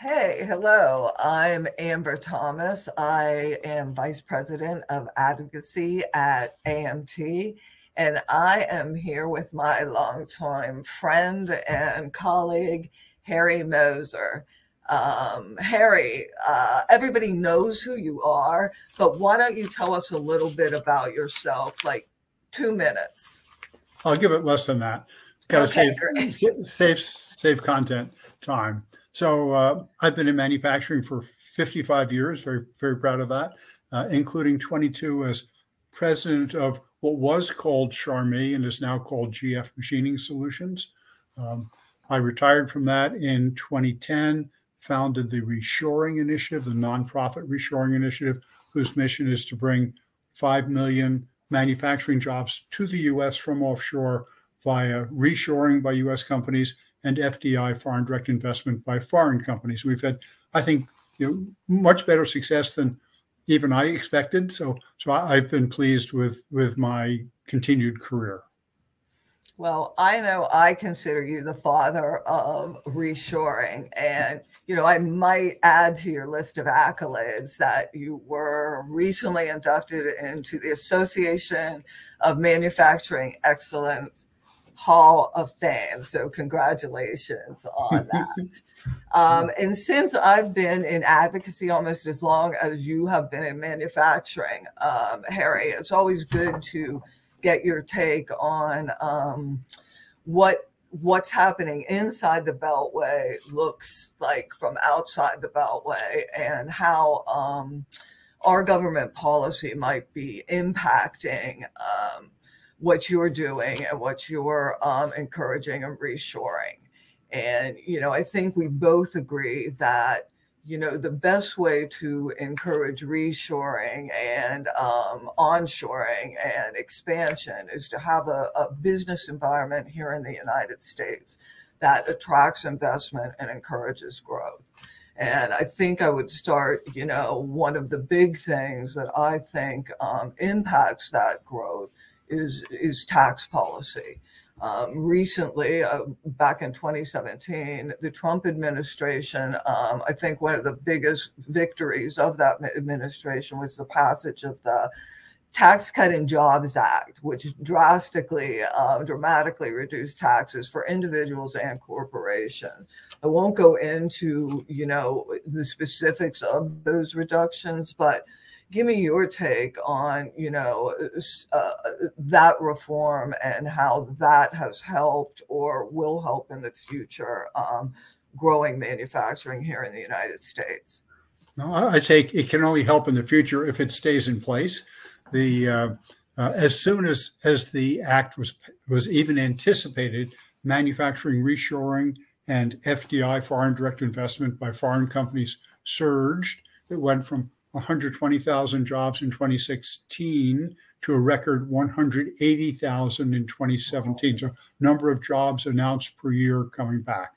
Hey, hello. I'm Amber Thomas. I am Vice President of Advocacy at AMT, and I am here with my longtime friend and colleague, Harry Moser. Harry, everybody knows who you are, but why don't you tell us a little bit about yourself, like 2 minutes? I'll give it less than that. Got to Okay, great. save content time. So I've been in manufacturing for 55 years. Very proud of that, including 22 as president of what was called Charmy and is now called GF Machining Solutions. Um, I retired from that in 2010, founded the Reshoring Initiative, the nonprofit Reshoring Initiative, whose mission is to bring 5 million manufacturing jobs to the U.S. from offshore via reshoring by U.S. companies and FDI, foreign direct investment, by foreign companies. We've had, I think, much better success than even I expected. So I've been pleased with my continued career. Well, I know I consider you the father of reshoring. And, I might add to your list of accolades that you were recently inducted into the Association of Manufacturing Excellence Hall of Fame. So congratulations on that. And since I've been in advocacy almost as long as you have been in manufacturing, Harry, it's always good to get your take on what's happening inside the Beltway looks like from outside the Beltway, and how our government policy might be impacting what you're doing and what you're encouraging and reshoring. And, I think we both agree that the best way to encourage reshoring and onshoring and expansion is to have a business environment here in the United States that attracts investment and encourages growth. And I think I would start, one of the big things that I think impacts that growth is tax policy. Recently, back in 2017, the Trump administration, I think one of the biggest victories of that administration was the passage of the Tax Cut and Jobs Act, which dramatically reduced taxes for individuals and corporations. I won't go into, the specifics of those reductions, but give me your take on, that reform and how that has helped or will help in the future growing manufacturing here in the United States. No, I'd say it can only help in the future if it stays in place. As soon as the act was even anticipated, manufacturing reshoring and FDI, foreign direct investment by foreign companies, surged. It went from 120,000 jobs in 2016 to a record 180,000 in 2017. So number of jobs announced per year coming back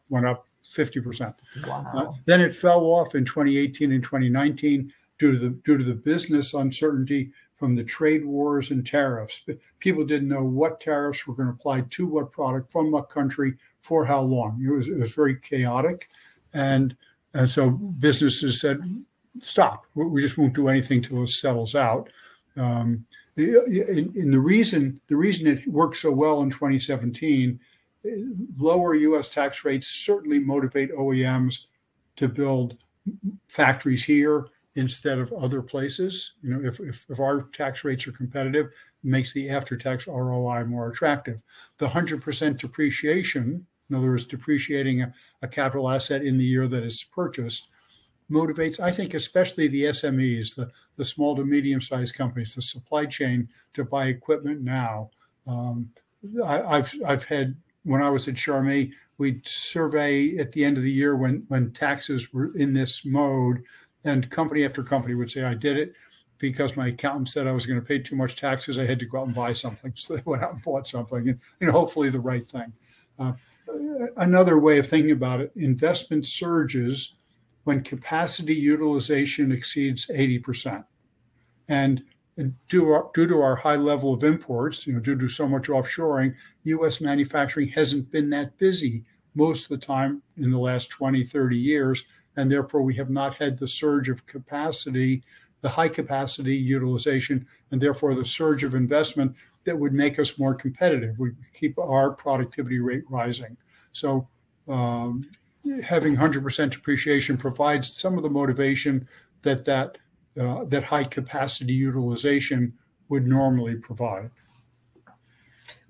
went up 50%. Wow. Then it fell off in 2018 and 2019 due to the business uncertainty from the trade wars and tariffs. People didn't know what tariffs were going to apply to what product, from what country, for how long. It was very chaotic. And so businesses said, stop. We just won't do anything till it settles out. And the reason it worked so well in 2017, lower U.S. tax rates certainly motivate OEMs to build factories here instead of other places. If our tax rates are competitive, it makes the after-tax ROI more attractive. The 100% depreciation, in other words, depreciating a capital asset in the year that it's purchased, motivates, I think, especially the SMEs, the small to medium-sized companies, the supply chain, to buy equipment now. I've had, when I was at Charmy, we'd survey at the end of the year when taxes were in this mode, and company after company would say, I did it because my accountant said I was going to pay too much taxes. I had to go out and buy something. So they went out and bought something, and hopefully the right thing. Another way of thinking about it, investment surges when capacity utilization exceeds 80%. And due to our high level of imports, due to so much offshoring, U.S. manufacturing hasn't been that busy most of the time in the last 20, 30 years. And therefore, we have not had the surge of capacity, the high capacity utilization, and therefore the surge of investment that would make us more competitive. We keep our productivity rate rising. So having 100% depreciation provides some of the motivation that high capacity utilization would normally provide.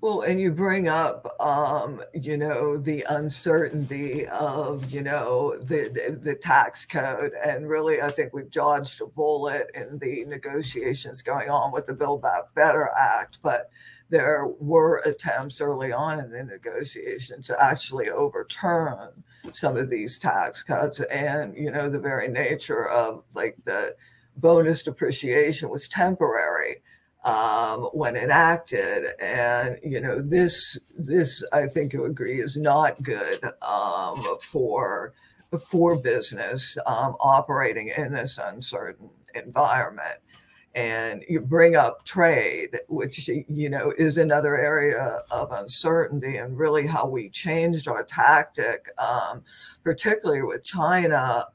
Well, and you bring up, the uncertainty of, the tax code. And really, I think we've dodged a bullet in the negotiations going on with the Build Back Better Act. But there were attempts early on in the negotiation to actually overturn some of these tax cuts. And, the very nature of like the bonus depreciation was temporary when enacted. And, this I think you agree is not good for business operating in this uncertain environment. And you bring up trade, which, is another area of uncertainty, and really how we changed our tactic, particularly with China,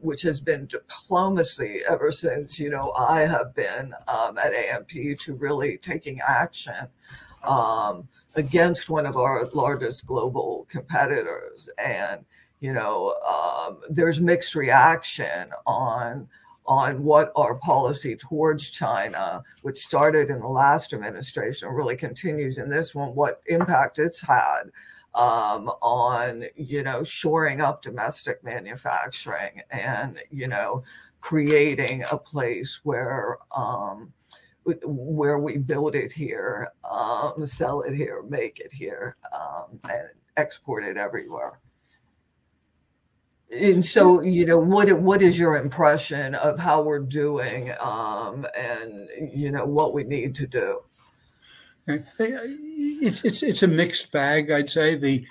which has been diplomacy ever since, I have been at AMP, to really taking action against one of our largest global competitors. And, there's mixed reaction on what our policy towards China, which started in the last administration, really continues in this one, what impact it's had on, shoring up domestic manufacturing and, creating a place where we build it here, sell it here, make it here, and export it everywhere. And so, what is your impression of how we're doing, and what we need to do? It's a mixed bag, I'd say. The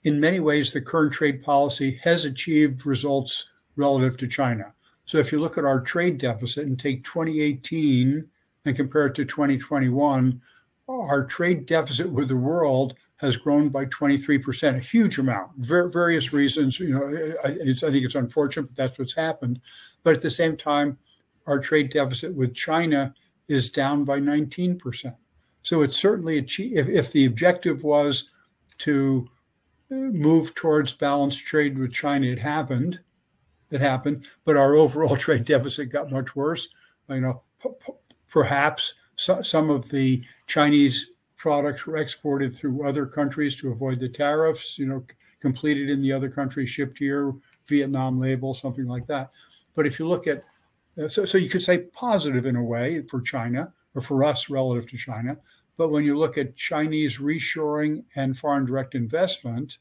in many ways, the current trade policy has achieved results relative to China. So if you look at our trade deficit and take 2018 and compare it to 2021, our trade deficit with the world has grown by 23%, a huge amount. Various reasons, I think it's unfortunate, but that's what's happened. But at the same time, our trade deficit with China is down by 19%. So it's certainly achieved. If the objective was to move towards balanced trade with China, it happened. But our overall trade deficit got much worse. Perhaps some of the Chinese products were exported through other countries to avoid the tariffs, completed in the other country, shipped here, Vietnam label, something like that. But if you look at, so you could say positive in a way for China, or for us relative to China. But when you look at Chinese reshoring and foreign direct investment,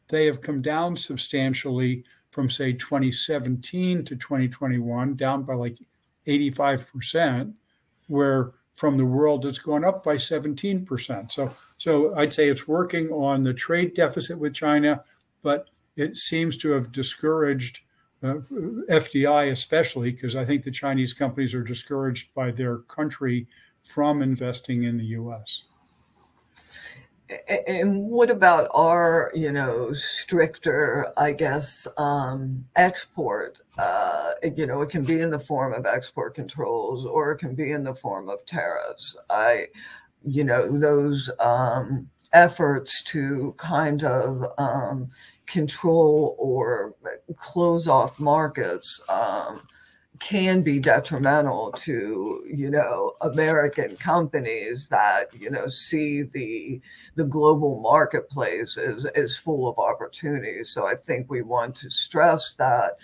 they have come down substantially from, say, 2017 to 2021, down by like 85%, where from the world it's gone up by 17%. So I'd say it's working on the trade deficit with China, but it seems to have discouraged FDI especially, because I think the Chinese companies are discouraged by their country from investing in the U.S. And what about our, stricter, I guess, export? It can be in the form of export controls, or it can be in the form of tariffs. Those efforts to kind of control or close off markets can be detrimental to, American companies that, see the global marketplace as full of opportunities. So I think we want to stress that,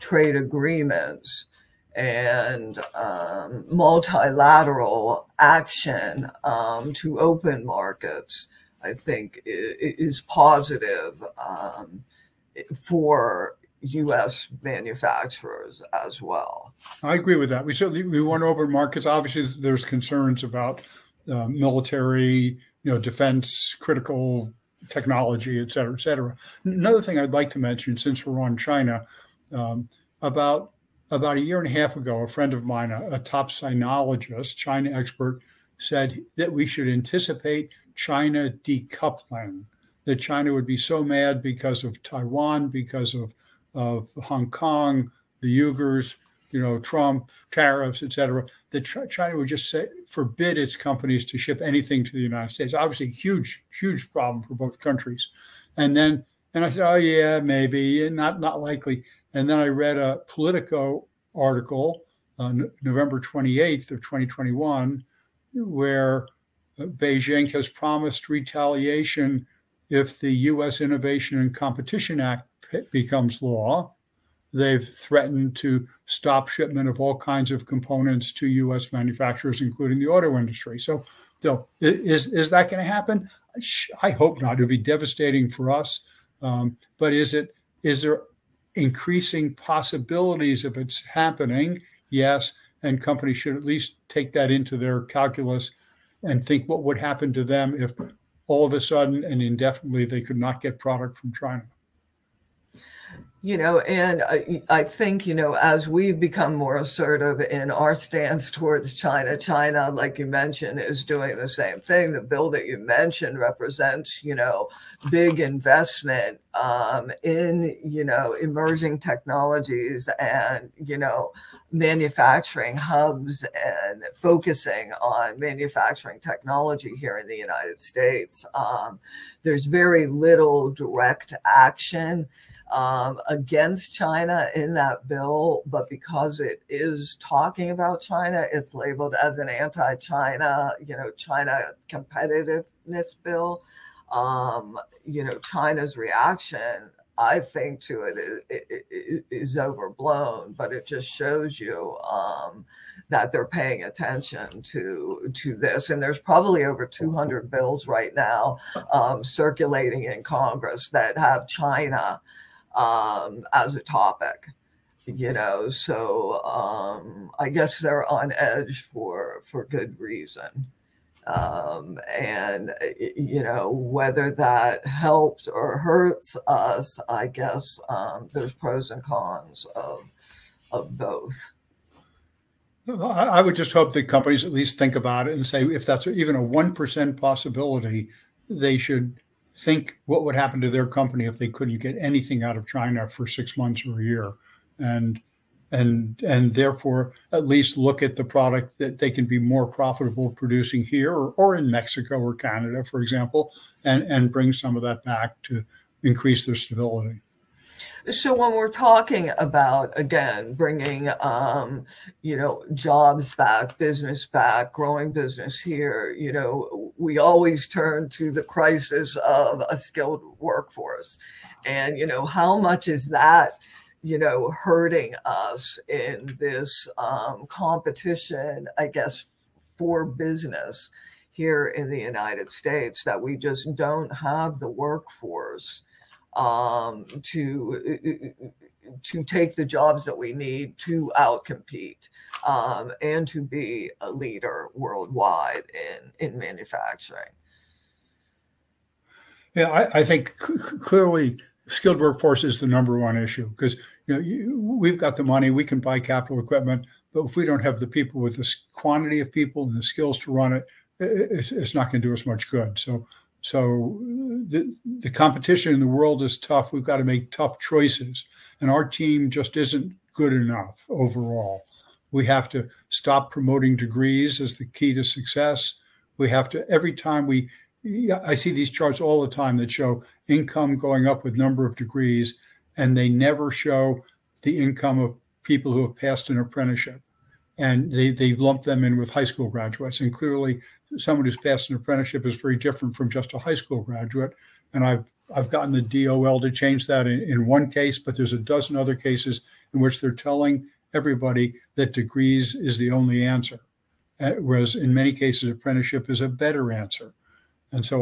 trade agreements and multilateral action to open markets, I think is positive for U.S. manufacturers as well. I agree with that. We want to open markets. Obviously, there's concerns about military, defense, critical technology, et cetera, et cetera. Another thing I'd like to mention, since we're on China, about a year and a half ago, a friend of mine, a top sinologist, China expert, said that we should anticipate China decoupling, that China would be so mad because of Taiwan, because of Hong Kong, the Uyghurs, Trump, tariffs, et cetera, that China would just forbid its companies to ship anything to the United States. Obviously, huge, huge problem for both countries. And I said, oh yeah, maybe, not likely. And then I read a Politico article on November 28th of 2021, where Beijing has promised retaliation if the U.S. Innovation and Competition Act becomes law. They've threatened to stop shipment of all kinds of components to U.S. manufacturers, including the auto industry. So is that going to happen? I hope not. It would be devastating for us. But is there increasing possibilities of it's happening? Yes. And companies should at least take that into their calculus and think what would happen to them if all of a sudden and indefinitely they could not get product from China. And I think, as we've become more assertive in our stance towards China, like you mentioned, is doing the same thing. The bill that you mentioned represents, big investment in, emerging technologies and, manufacturing hubs and focusing on manufacturing technology here in the United States. There's very little direct action against China in that bill, but because it is talking about China, it's labeled as an anti-China, China competitiveness bill. China's reaction, I think, to it is overblown, but it just shows you that they're paying attention to this. And there's probably over 200 bills right now circulating in Congress that have China as a topic, so I guess they're on edge for good reason. And, whether that helps or hurts us, I guess there's pros and cons of both. I would just hope that companies at least think about it and say, if that's even a 1% possibility, they should think what would happen to their company if they couldn't get anything out of China for 6 months or a year, and therefore at least look at the product that they can be more profitable producing here or in Mexico or Canada, for example, and bring some of that back to increase their stability. So when we're talking about, again, bringing, jobs back, business back, growing business here, we always turn to the crisis of a skilled workforce. And, how much is that, hurting us in this competition, I guess, for business here in the United States, that we just don't have the workforce to take the jobs that we need to outcompete and to be a leader worldwide in manufacturing. Yeah, I think clearly skilled workforce is the number one issue, because we've got the money, we can buy capital equipment, but if we don't have the people with the quantity of people and the skills to run it, it's not going to do us much good. So the competition in the world is tough. We've got to make tough choices. And our team just isn't good enough overall. We have to stop promoting degrees as the key to success. We have to, every time I see these charts all the time that show income going up with number of degrees, and they never show the income of people who have passed an apprenticeship. And they lump them in with high school graduates. And clearly, someone who's passed an apprenticeship is very different from just a high school graduate. And I've gotten the DOL to change that in one case, but there's a dozen other cases in which they're telling everybody that degrees is the only answer, whereas in many cases, apprenticeship is a better answer. And so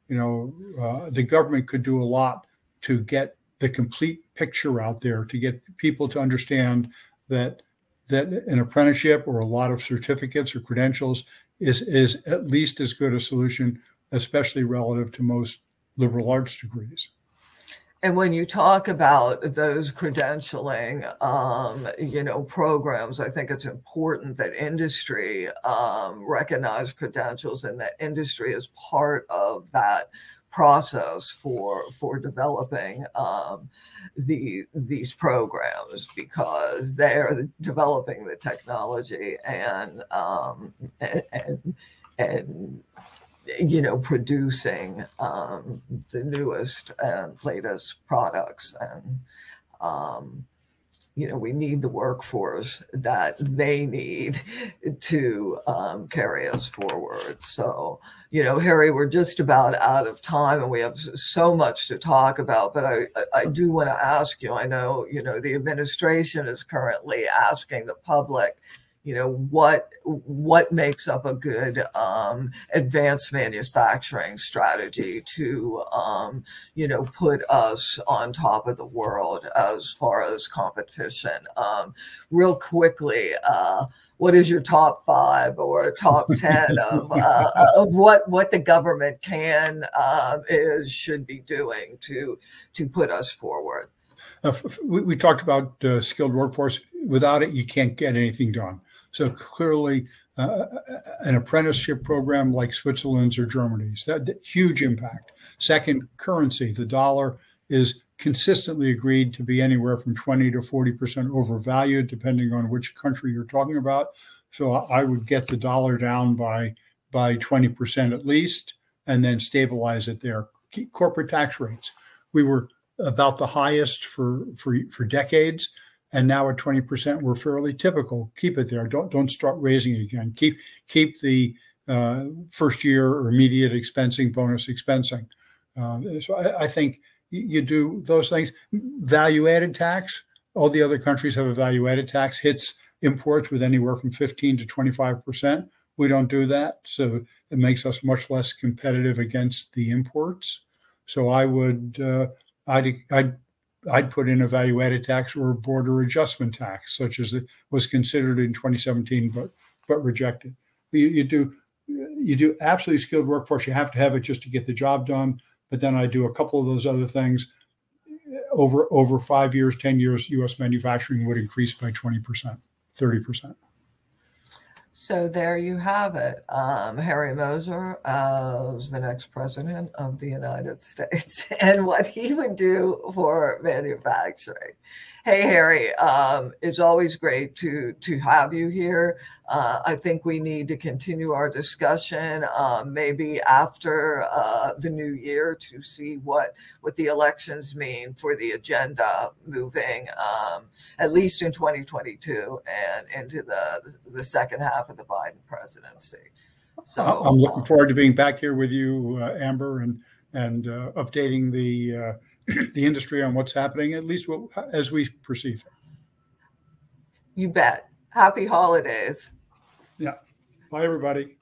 the government could do a lot to get the complete picture out there, to get people to understand that an apprenticeship or a lot of certificates or credentials is at least as good a solution, especially relative to most liberal arts degrees. And when you talk about those credentialing, programs, I think it's important that industry recognize credentials, and that industry is part of that process for developing these programs, because they are developing the technology and producing the newest and latest products. And, we need the workforce that they need to carry us forward. So, Harry, we're just about out of time, and we have so much to talk about, but I do want to ask you, I know, the administration is currently asking the public, what makes up a good advanced manufacturing strategy to, put us on top of the world as far as competition. Real quickly, what is your top 5 or top 10 of what the government should be doing to put us forward? We talked about skilled workforce. Without it, you can't get anything done. So clearly, an apprenticeship program like Switzerland's or Germany's, that huge impact. Second, currency. The dollar is consistently agreed to be anywhere from 20 to 40% overvalued, depending on which country you're talking about. So I would get the dollar down by 20% at least, and then stabilize it there. Keep corporate tax rates. We were about the highest for decades, and now at 20%, we're fairly typical. Keep it there. Don't start raising it again. Keep the first year or immediate expensing, bonus expensing. So I think you do those things. Value-added tax. All the other countries have a value-added tax. Hits imports with anywhere from 15 to 25%. We don't do that, so it makes us much less competitive against the imports. So I would. I'd put in a value-added tax or a border adjustment tax, such as it was considered in 2017, but rejected. You do absolutely skilled workforce. You have to have it just to get the job done. But then I do a couple of those other things. Over 5 years, 10 years, U.S. manufacturing would increase by 20%, 30%. So there you have it. Harry Moser as the next president of the United States, and what he would do for manufacturing. Hey, Harry, it's always great to have you here. I think we need to continue our discussion maybe after the new year, to see what the elections mean for the agenda moving at least in 2022 and into the second half of the Biden presidency. So I'm looking forward to being back here with you, Amber, and updating the industry on what's happening, at least as we perceive it. You bet. Happy holidays. Yeah. Bye, everybody.